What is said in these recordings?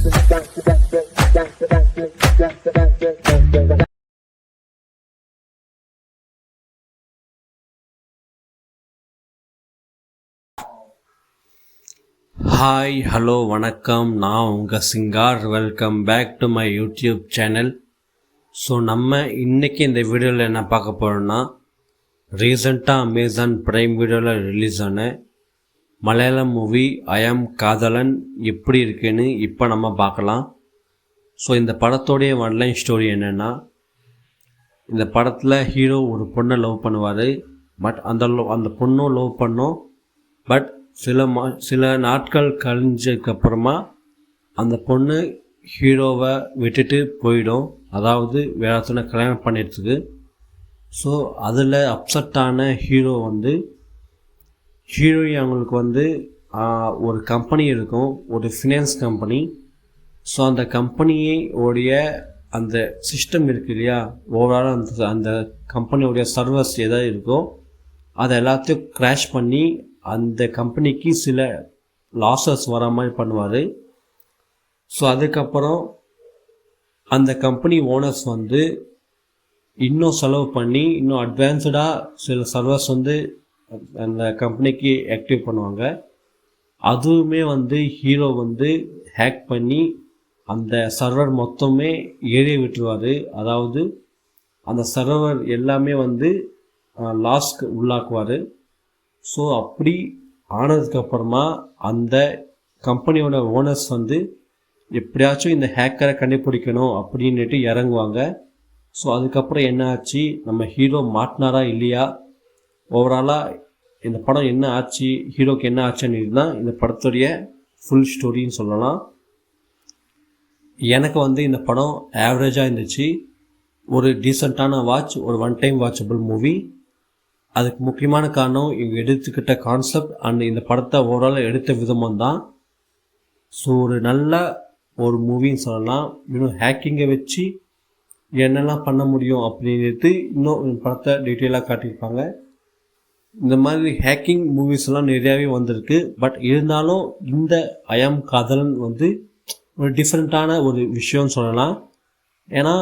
Hi hello வணக்கம், நான் உங்கள் Singar. Welcome back to my YouTube channel. So நம்ம இன்றைக்கி இந்த வீடியோவில் என்ன பார்க்க போகிறோன்னா, ரீசெண்டாக அமேசான் ப்ரைம் வீடியோவில் ரிலீஸ் ஆன மலையாளம் மூவி ஐ ஆம் காதலன் எப்படி இருக்குன்னு இப்போ நம்ம பார்க்கலாம். ஸோ இந்த படத்தோடைய ஒன்லைன் ஸ்டோரி என்னென்னா, இந்த படத்தில் ஹீரோ ஒரு பொண்ணை லவ் பண்ணுவார். பட் அந்த பொண்ணும் லவ் பண்ணோம். பட் சில நாட்கள் கழிஞ்சதுக்கப்புறமா அந்த பொண்ணு ஹீரோவை விட்டுட்டு போயிடும். அதாவது வேற ஒருத்தனை கல்யாணம் பண்ணிடுறதுக்கு. ஸோ அதில் அப்செட்டான ஹீரோ ஹீரோயின் அவங்களுக்கு ஒரு கம்பெனி இருக்கும், ஒரு ஃபினான்ஸ் கம்பெனி. ஸோ அந்த கம்பெனியோடைய அந்த சிஸ்டம் இருக்குது இல்லையா, ஓவராலாக அந்த கம்பெனியோடைய சர்வர்ஸ் எதாவது இருக்கோ அதை எல்லாத்தையும் க்ராஷ் பண்ணி அந்த கம்பெனிக்கு சில லாஸஸ் வர மாதிரி பண்ணுவார். ஸோ அதுக்கப்புறம் அந்த கம்பெனி ஓனர்ஸ் இன்னும் செலவு பண்ணி இன்னும் அட்வான்ஸ்டாக சில சர்வர்ஸ் அந்த கம்பெனிக்கு ஆக்டிவ் பண்ணுவாங்க. அதுவுமே ஹீரோ ஹேக் பண்ணி அந்த சர்வர் மொத்தமே ஏறி விட்டுருவார். அதாவது அந்த சர்வர் எல்லாமே லாஸ்க்கு உள்ளாக்குவார். ஸோ அப்படி ஆனதுக்கப்புறமா அந்த கம்பெனியோட ஓனர்ஸ் எப்படியாச்சும் இந்த ஹேக்கரை கண்டுபிடிக்கணும் அப்படின்ட்டு இறங்குவாங்க. ஸோ அதுக்கப்புறம் என்ன ஆச்சு, நம்ம ஹீரோ மாட்டினாரா இல்லையா, ஓவராலாக இந்த படம் என்ன ஆச்சு, ஹீரோக்கு என்ன ஆச்சுன்னு தான் இந்த படத்துடைய ஃபுல் ஸ்டோரின்னு சொல்லலாம். எனக்கு இந்த படம் ஆவரேஜாக இருந்துச்சு. ஒரு டீசெண்டான வாட்ச், ஒரு ஒன் டைம் வாட்சபிள் மூவி. அதுக்கு முக்கியமான காரணம் இவங்க எடுத்துக்கிட்ட கான்செப்ட் அண்ட் இந்த படத்தை ஓவரால் எடுத்த விதமும் தான். ஸோ ஒரு நல்ல ஒரு மூவின்னு சொல்லலாம். இன்னும் ஹேக்கிங்கை வச்சு என்னெல்லாம் பண்ண முடியும் அப்படின்ட்டு இன்னும் படத்தை டீட்டெயிலாக காட்டியிருப்பாங்க. இந்த மாதிரி ஹேக்கிங் மூவிஸ்லாம் நிறையாவே வந்திருக்கு. பட் இருந்தாலும் இந்த ஐ ஆம் காதலன் ஒரு டிஃப்ரெண்ட்டான ஒரு விஷயம்னு சொல்லலாம். ஏன்னா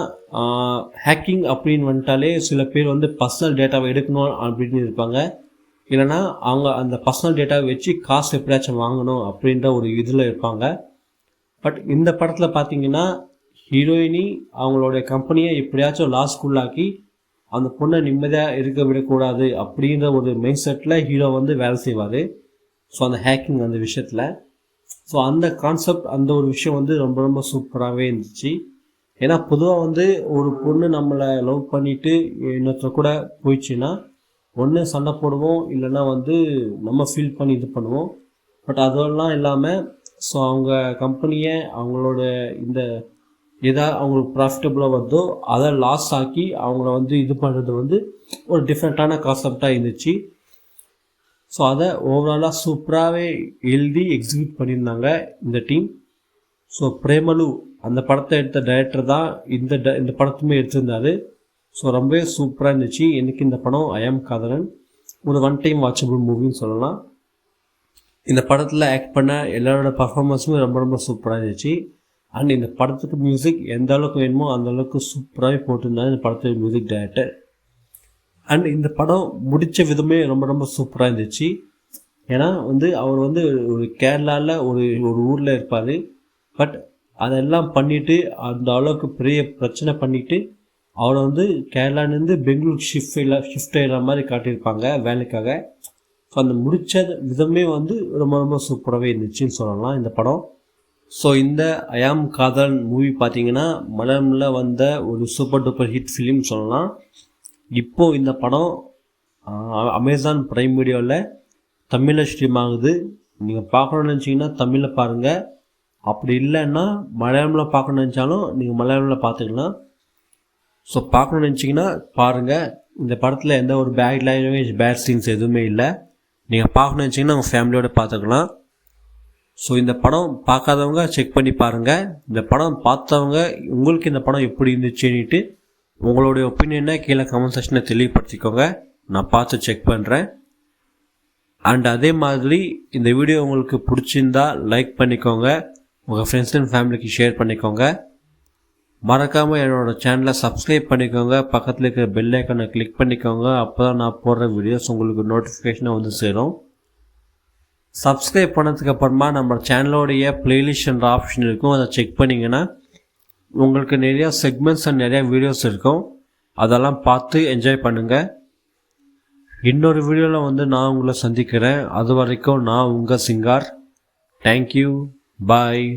ஹேக்கிங் அப்படின்னு வந்துட்டாலே சில பேர் பர்சனல் டேட்டாவை எடுக்கணும் அப்படின்னு இருப்பாங்க. இல்லைனா அவங்க அந்த பர்சனல் டேட்டாவை வச்சு காசு எப்படியாச்சும் வாங்கணும் அப்படின்ற ஒரு இதில் இருப்பாங்க. பட் இந்த படத்தில் பார்த்தீங்கன்னா ஹீரோயினி அவங்களுடைய கம்பெனியை எப்படியாச்சும் லாஸ்க்குள்ளாக்கி அந்த பொண்ணை நிம்மதியாக இருக்க விடக்கூடாது அப்படின்ற ஒரு மைண்ட் செட்டில் ஹீரோ வேலை செய்வார். ஸோ அந்த ஹேக்கிங் அந்த விஷயத்தில். ஸோ அந்த கான்செப்ட் அந்த ஒரு விஷயம் ரொம்ப ரொம்ப சூப்பராகவே இருந்துச்சு. ஏன்னா பொதுவாக ஒரு பொண்ணு நம்மளை லவ் பண்ணிவிட்டு இன்னொருத்தர் கூட போயிடுச்சுன்னா ஒன்று சண்டை போடுவோம், இல்லைன்னா நம்ம ஃபீல் பண்ணி இது பண்ணுவோம். பட் அதெல்லாம் இல்லாமல் ஸோ அவங்க கம்பெனியை அவங்களோட இந்த எதாவது அவங்களுக்கு ப்ராஃபிட்டபுளாக வருதோ அதை லாஸ் ஆக்கி அவங்கள இது பண்ணுறது ஒரு டிஃப்ரெண்ட்டான கான்செப்டாக இருந்துச்சு. ஸோ அதை ஓவராலாக சூப்பராகவே எழுதி எக்ஸிக்யூட் பண்ணியிருந்தாங்க இந்த டீம். ஸோ பிரேமலு அந்த படத்தை எடுத்த டைரக்டர் தான் இந்த படத்துமே எடுத்திருந்தார். ஸோ ரொம்பவே சூப்பராக இருந்துச்சு. எனக்கு இந்த படம் ஐ ஆம் காதலன் ஒரு ஒன் டைம் வாட்சபிள் மூவின்னு சொல்லலாம். இந்த படத்தில் ஆக்ட் பண்ண எல்லாரோட பர்ஃபார்மன்ஸுமே ரொம்ப ரொம்ப சூப்பராக இருந்துச்சு. அண்ட் இந்த படத்துக்கு மியூசிக் எந்த அளவுக்கு வேணுமோ அந்த அளவுக்கு சூப்பராகவே போட்டிருந்தாங்க இந்த படத்துடைய மியூசிக் டைரக்டர். அண்ட் இந்த படம் முடித்த விதமே ரொம்ப ரொம்ப சூப்பராக இருந்துச்சு. ஏன்னா அவர் ஒரு கேரளாவில் ஒரு ஊரில் இருப்பார். பட் அதெல்லாம் பண்ணிவிட்டு அந்த அளவுக்கு பெரிய பிரச்சனை பண்ணிவிட்டு அவரை கேரளாலேருந்து பெங்களூர் ஷிஃப்ட் ஆகிற மாதிரி காட்டியிருப்பாங்க வேலைக்காக. ஸோ அந்த முடித்த விதமே ரொம்ப ரொம்ப சூப்பராகவே இருந்துச்சுன்னு சொல்லலாம் இந்த படம். ஸோ இந்த ஐ ஆம் காதலன் மூவி பார்த்தீங்கன்னா மலையாளமில் வந்த ஒரு சூப்பர் டூப்பர் ஹிட் ஃபிலிம் சொல்லலாம். இப்போது இந்த படம் அமேசான் ப்ரைம் வீடியோவில் தமிழில் ஸ்ட்ரீம் ஆகுது. நீங்கள் பார்க்கணுன்னு நினச்சிங்கன்னா தமிழில் பாருங்கள். அப்படி இல்லைன்னா மலையாளமில் பார்க்கணுன்னு நினச்சாலும் நீங்கள் மலையாளமில் பார்த்துக்கலாம். ஸோ பார்க்கணுன்னு நினச்சிங்கன்னா பாருங்கள். இந்த படத்தில் எந்த ஒரு பேட் லாங்குவேஜ் பேட் சீன்ஸ் எதுவுமே இல்லை. நீங்கள் பார்க்கணுன்னு நினச்சிங்கன்னா உங்கள் ஃபேமிலியோடு பார்த்துக்கலாம். ஸோ இந்த படம் பார்க்காதவங்க செக் பண்ணி பாருங்கள். இந்த படம் பார்த்தவங்க உங்களுக்கு இந்த படம் எப்படி இருந்துச்சுன்னுட்டு உங்களுடைய ஒப்பீனியனை கீழே கமெண்ட் செக்ஷனில் தெளிவுபடுத்திக்கோங்க. நான் பார்த்து செக் பண்ணுறேன். அண்ட் அதே மாதிரி இந்த வீடியோ உங்களுக்கு பிடிச்சிருந்தா லைக் பண்ணிக்கோங்க. உங்கள் ஃப்ரெண்ட்ஸ் அண்ட் ஃபேமிலிக்கு ஷேர் பண்ணிக்கோங்க. மறக்காமல் என்னோடய சேனலை சப்ஸ்கிரைப் பண்ணிக்கோங்க. பக்கத்தில் இருக்கிற பெல் ஐக்கானை கிளிக் பண்ணிக்கோங்க. அப்போ தான் நான் போடுற வீடியோஸ் உங்களுக்கு நோட்டிஃபிகேஷனாக வந்து சேரும். சப்ஸ்கிரைப் பண்ணதுக்கு அப்புறமா நம்ம சேனலோடைய பிளேலிஸ்ட்ன்ற ஆப்ஷன் இருக்கும். அதை செக் பண்ணிங்கன்னா உங்களுக்கு நிறையா செக்மெண்ட்ஸ் அண்ட் நிறையா வீடியோஸ் இருக்கும். அதெல்லாம் பார்த்து என்ஜாய் பண்ணுங்கள். இன்னொரு வீடியோவில் நான் உங்களை சந்திக்கிறேன். அது வரைக்கும் நான் உங்கள் சிங்கார். தேங்க்யூ. பாய்.